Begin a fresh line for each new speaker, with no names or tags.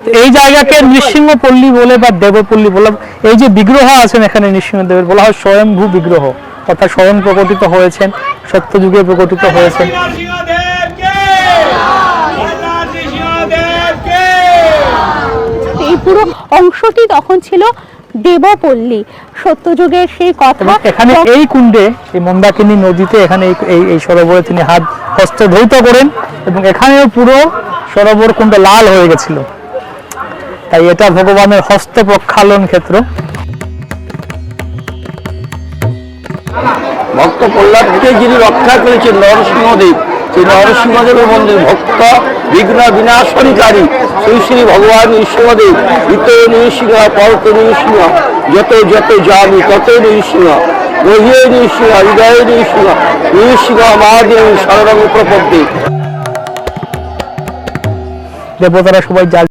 এই জায়গাকে নৃসিংহপল্লী বলে বা দেবপল্লী বলে। এই যে বিগ্রহ আছেন এখানে নৃসিংহদেবের, বলা হয় স্বয়ম্ভূ বিগ্রহ, অর্থাৎ স্বয়ং প্রকটিত হয়েছেন, সত্যযুগে প্রকটিত হয়েছেন।
এই পুরো অংশটি তখন ছিল দেবপল্লী, সত্যযুগের সেই কথা।
এখানে এই কুণ্ডে, এই মন্দাকিনী নদীতে, এখানে এই সরোবরে তিনি হস্ত ধৌত করেন এবং এখানেও পুরো সরোবর কুণ্ড লাল হয়ে গেছিল। তাই এটা ভগবানের হস্ত প্রক্ষালন ক্ষেত্র।
ভক্ত প্রহ্লাদকে যিনি রক্ষা করেছেন নরসিংহদেব, সেই নরসিংহদেবের মন্দির ভক্ত বিঘ্ন বিনাশনকারী শ্রী শ্রী ভগবান নৃসিংহদেব, হিত নৃসিংহ পরত নৃসিংহ, যত যত যাবি তত নৃসিংহ, গহিয়ে নৃসিংহ হৃদয় নৃসিংহ, নৃসিংহ মহাদেব শরণং প্রপদ্যে।
দেবতারা সবাই